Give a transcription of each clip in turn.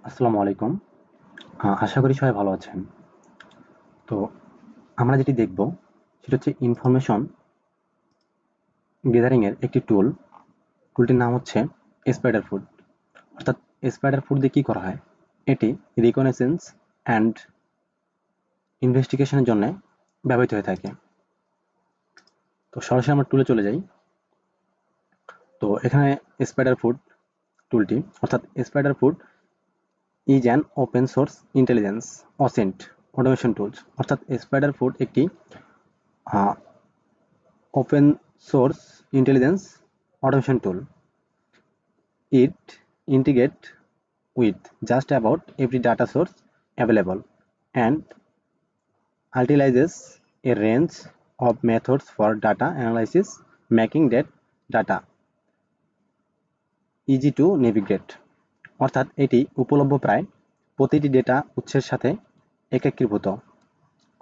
আসসালামু আলাইকুম। আশা করি সবাই ভালো আছেন। তো আমরা যেটি দেখব সেটা হচ্ছে ইনফরমেশন গ্যাদারিং এর একটি টুলটির নাম হচ্ছে স্পাইডার ফুড। অর্থাৎ স্পাইডার ফুড দিয়ে কি করা হয়, এটি রিকগনিশন্স অ্যান্ড ইনভেস্টিগেশনের জন্য ব্যবহৃত হয়ে থাকে। তো সরাসরি আমরা টুলে চলে যাই। তো এখানে স্পাইডার ফুড টুলটি অর্থাৎ SpiderFoot is an open source intelligence OSINT automation tools. অর্থাৎ স্পাইডার ফুড একটি open source intelligence automation tool. It integrates with just about every data source available and utilizes a range of methods for data analysis, making that data easy to navigate. অর্থাৎ এটি উপলব্ধ প্রায় প্রতিটি data উৎসের সাথে একীভূত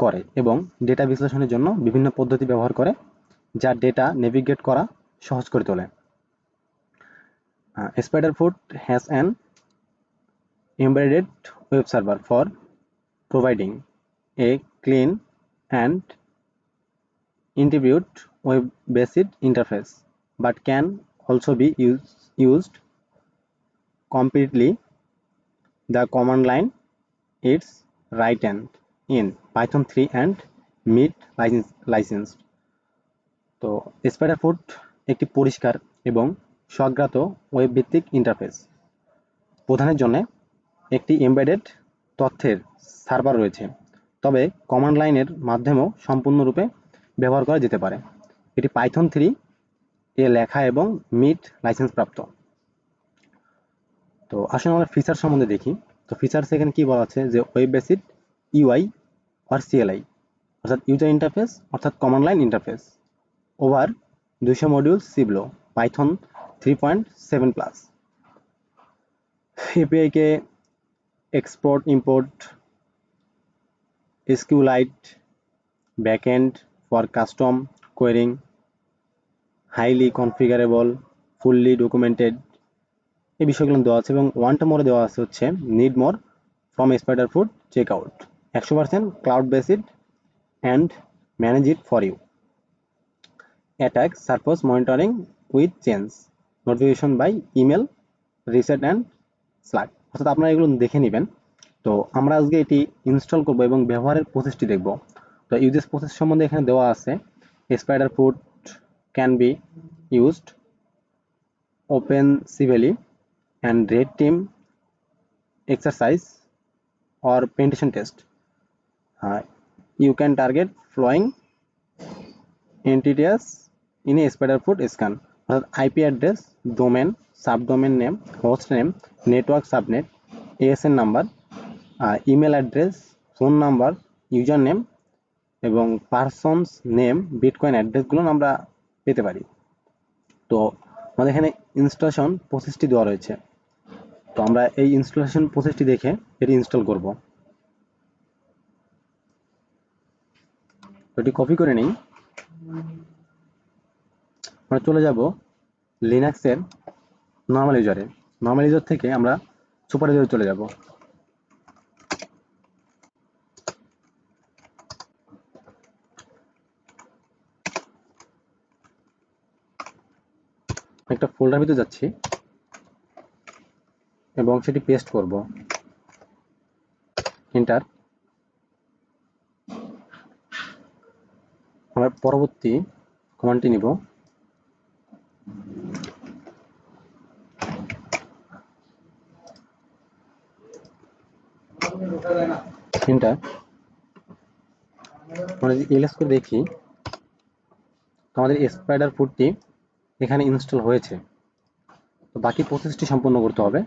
করে এবং ডেটা বিশ্লেষণের জন্য বিভিন্ন পদ্ধতি ব্যবহার করে, যা ডেটা নেভিগেট করা সহজ করে তোলে। Spiderfoot has an embedded web server for providing a clean and intuitive web-based interface, but can also be used completely. The command line is written in Python 3 and MIT licensed. তো স্পাইডারফুট একটি পরিষ্কার এবং স্বজ্ঞাত web ভিত্তিক interface প্রদানের জন্য একটি embedded তথ্যের server রয়েছে, তবে কমান্ড লাইনের মাধ্যমেও সম্পূর্ণরূপে ব্যবহার করা যেতে পারে। এটি পাইথন 3 এ লেখা এবং মিট লাইসেন্স প্রাপ্ত। তো আসলে আমরা ফিচার সম্বন্ধে দেখি। তো ফিচার্স এখানে কি বলা আছে যে ওয়েব বেসিড ইউআই আর সিএলআই অর্থাৎ ইউজার ইন্টারফেস অর্থাৎ command line interface over 200 module সিবলো পাইথন 3.7+। এপিআই কে export import SQLite backend for custom querying, highly configurable, fully documented, এই বিষয়গুলো দেওয়া আছে এবং ওয়ানটা মোরে দেওয়া আছে হচ্ছে need more from SpiderFoot check out 100% cloud based and manage it for you, attack surface monitoring with change, notification by email, reset and Slack. অর্থাৎ আপনারা এগুলো দেখে নেবেন। তো আমরা আজকে এটি ইনস্টল করব এবং ব্যবহারের প্রসেসটি দেখব। তো ইউজেস প্রসেস সম্বন্ধে এখানে দেওয়া আছে SpiderFoot can be used OpenCV and red team exercise or penetration test. You can target flowing entities in a Spiderfoot scan. IP address, domain, subdomain name, host name, network subnet, ASN number, email address, phone number, username এবং persons name, bitcoin অ্যাড্রেসগুলো আমরা পেতে পারি। তো আমাদের এখানে installation প্রসেসটি দেওয়া রয়েছে। তো আমরা এই ইনস্টলেশন প্রসেসটি দেখে এটি ইনস্টল করব। এটি কপি করে নিই। আমরা চলে যাব লিনাক্সের নর্মাল ইউজারে। নর্মাল ইউজার থেকে আমরা সুপার ইউজারে চলে যাব। একটা ফোল্ডার ভিতরে যাচ্ছি এবং সেটি পেস্ট করব। এন্টার। আমরা পরবর্তী কমান্ডটি নিব। এন্টার। আমরা যদি এলএস করে দেখি আমাদের স্পাইডার ফুডটি এখানে ইনস্টল হয়েছে। তো বাকি প্রসেসটি সম্পন্ন করতে হবে।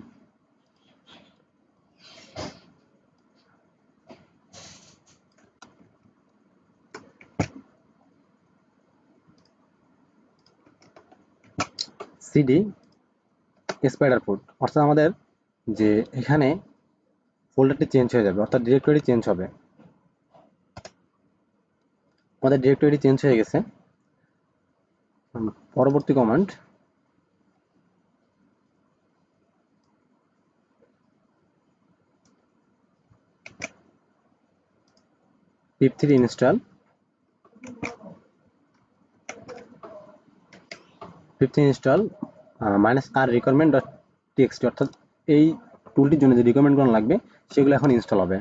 সিডি স্পাইডার ফুড অর্থাৎ আমাদের যে এখানে ফোল্ডারটি চেঞ্জ হয়ে যাবে, অর্থাৎ ডিরেক্টরি চেঞ্জ হবে। আমাদের ডিরেক্টরি চেঞ্জ হয়ে গেছে। পরবর্তী command pip3 install -r requirement.txt, অর্থাৎ এই টুলটির জন্য যে রিকোয়ারমেন্টগুলো লাগবে সেগুলো এখন ইনস্টল হবে।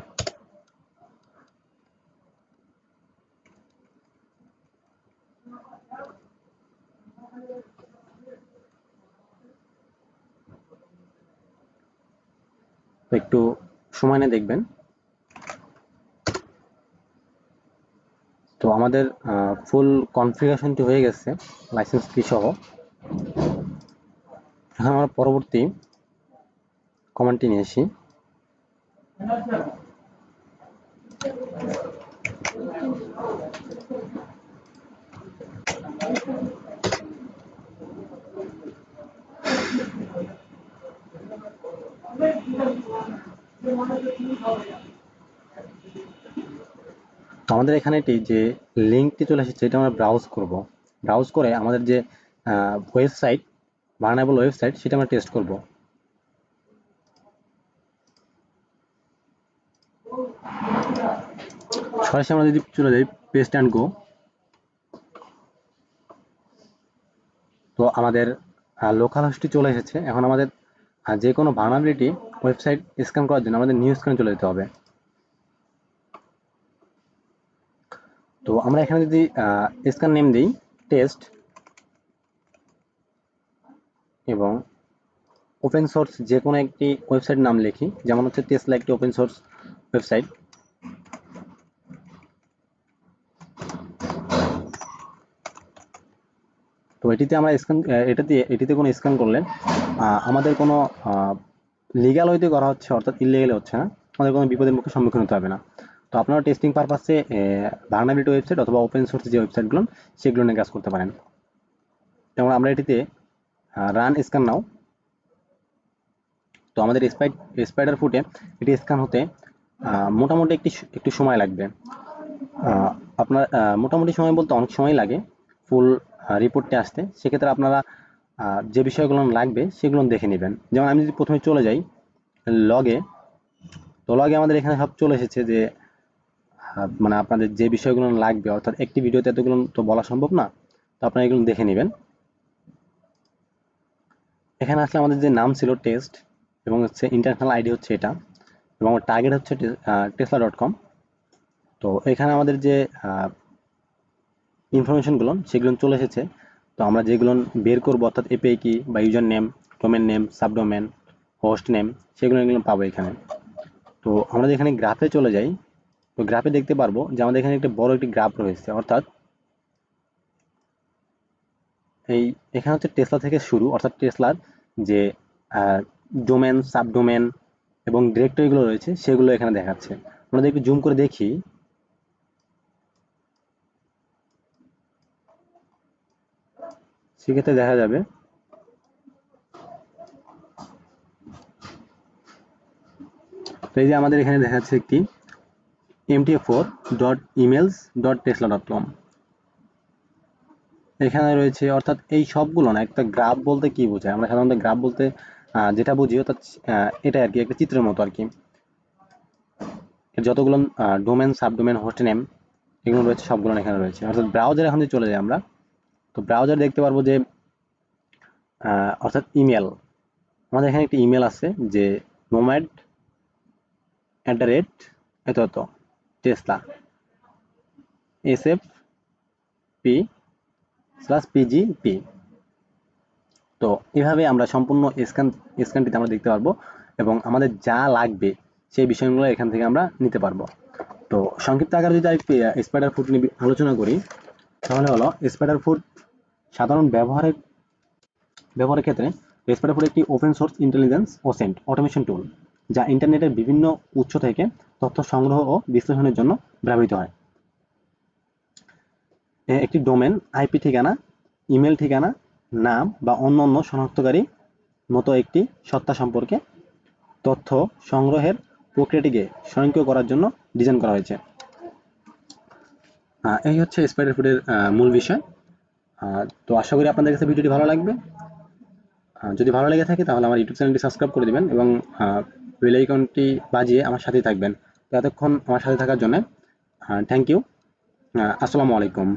একটু সময় নিয়ে দেখবেন। তো আমাদের ফুল কনফিগারেশনটি হয়ে গেছে লাইসেন্স কি সহ। এখন আমরা পরবর্তী কমান্ডটি নিয়ে আসি। আমাদের এখানে যে লিঙ্কটি চলে এসেছে এটা আমরা ব্রাউজ করব। ব্রাউজ করে আমাদের যে ওয়েবসাইট, বানাবল ওয়েবসাইট, সেটা আমরা টেস্ট করব। সরাসরি আমরা যদি চলে যাই পেস্ট অ্যান্ড গো, তো আমাদের লোকাল হোস্টটি চলে এসেছে। এখন আমাদের যে কোনো ভার্নাবিলিটি ওয়েবসাইট স্ক্যান করার জন্য আমাদের নিউ স্ক্যানে চলে যেতে হবে। তো আমরা এখানে যদি স্ক্যান নেম দিই টেস্ট এবং ওপেন সোর্স যে কোনো একটি ওয়েবসাইট নাম লিখি, যেমন হচ্ছে টেসলা একটি ওপেন সোর্স ওয়েবসাইট। তো এটিতে আমরা স্ক্যান এটিতে কোনো স্ক্যান করলে আমাদের কোনো লিগ্যাল ওয়েতে করা হচ্ছে, অর্থাৎ ইলিগ্যাল হচ্ছে না, আমাদের কোনো বিপদের মুখে সম্মুখীন হতে হবে না। তো আপনারা টেস্টিং পারপাসে ভার্নাবিলিটি ওয়েবসাইট অথবা ওপেন সোর্স যে ওয়েবসাইটগুলো সেগুলো নিয়ে কাজ করতে পারেন। যেমন আমরা এটিতে রান স্ক্যান নাও, তো আমাদের স্পাইডার ফুটে এটি স্ক্যান হতে মোটামুটি একটু সময় লাগবে। আপনার মোটামুটি সময় বলতে অনেক সময় লাগে ফুল রিপোর্টটি আসতে। সেক্ষেত্রে আপনারা যে বিষয়গুলো লাগবে সেগুলো দেখে নেবেন। যেমন আমি যদি প্রথমে চলে যাই লগে, তো লগে আমাদের এখানে সব চলে এসেছে যে মানে আপনাদের যে বিষয়গুলো লাগবে, অর্থাৎ একটি ভিডিওতে এতগুলো তো বলা সম্ভব না, তো আপনারা এগুলো দেখে নেবেন। এখানে আসলে আমাদের যে নাম ছিল টেস্ট এবং হচ্ছে ইন্টারন্যাশনাল আইডি হচ্ছে এটা, এবং টার্গেট হচ্ছে tesla.com। তো এখানে আমাদের যে ইনফরমেশনগুলো সেগুলো চলে এসেছে। তো আমরা যেগুলো বের করবো, অর্থাৎ এপিআই কি বা user name, domain name, subdomain, host name, সেগুলো পাবো এখানে। তো আমরা এখানে গ্রাফে চলে যাই, তো গ্রাফে দেখতে পারবো যে আমাদের এখানে একটা বড় একটি গ্রাফ রয়েছে, অর্থাৎ এখানে হচ্ছে টেসলা থেকে শুরু, অর্থাৎ টেসলার যে ডোমেন, সাবডোমেন এবং ডিরেক্টরিগুলো রয়েছে সেগুলো এখানে দেখাচ্ছে। আমরা একটু জুম করে দেখি, সেক্ষেত্রে দেখা যাবে তো এই যে আমাদের এখানে দেখাচ্ছে একটি mtf4.emails.tesla.com এখানে রয়েছে। অর্থাৎ এই সবগুলো না, একটা গ্রাফ বলতে কি বোঝায়, আমরা সাধারণত গ্রাফ বলতে যেটা বুঝি অর্থাৎ এটা আর কি একটা চিত্রের মতো আর কি। যতগুলো ডোমেন, সাবডোমেন, হোস্ট নেম এগুলো রয়েছে সবগুলো এখানে রয়েছে। অর্থাৎ ব্রাউজার এখন যদি চলে যাই আমরা, তো ব্রাউজার দেখতে পারবো যে অর্থাৎ ইমেল, আমাদের এখানে একটি ইমেল আছে যে nomad@ এত এত টেসলা sfp/pgp। তো এভাবে আমরা সম্পূর্ণ স্ক্যানটিতে আমরা দেখতে পারবো এবং আমাদের যা লাগবে সেই বিষয়গুলো এখান থেকে আমরা নিতে পারবো। তো সংক্ষিপ্ত আকারে যদি আরেকটু স্পাইডার ফুট নিয়ে আলোচনা করি, তাহলে হলো স্পাইডার ফুট সাধারণ ব্যবহারের ক্ষেত্রে স্পাইডার ফুট একটি ওপেন সোর্স ইন্টেলিজেন্স ও সেন্ট অটোমেশন টুল, যা ইন্টারনেটের বিভিন্ন উৎস থেকে তথ্য সংগ্রহ ও বিশ্লেষণের জন্য ব্যবহৃত হয়। একটি ডোমেন, আইপি ঠিকানা, ইমেল ঠিকানা, নাম বা অন্যান্য শনাক্তকারী মতো একটি সত্তা সম্পর্কে তথ্য সংগ্রহের প্রক্রিয়াটিকে স্বয়ংক্রিয় করার জন্য ডিজাইন করা হয়েছে। এই হচ্ছে স্পাইডার ফুটের মূল বিষয়। তো আশা করি আপনাদের কাছে ভিডিওটি ভালো লাগবে। যদি ভালো লেগে থাকে তাহলে আমার ইউটিউব চ্যানেলটি সাবস্ক্রাইব করে দিবেন এবং বেল আইকনটি বাজিয়ে আমার সাথেই থাকবেন। তো এতক্ষণ আমার সাথে থাকার জন্য থ্যাংক ইউ। আসসালামু আলাইকুম।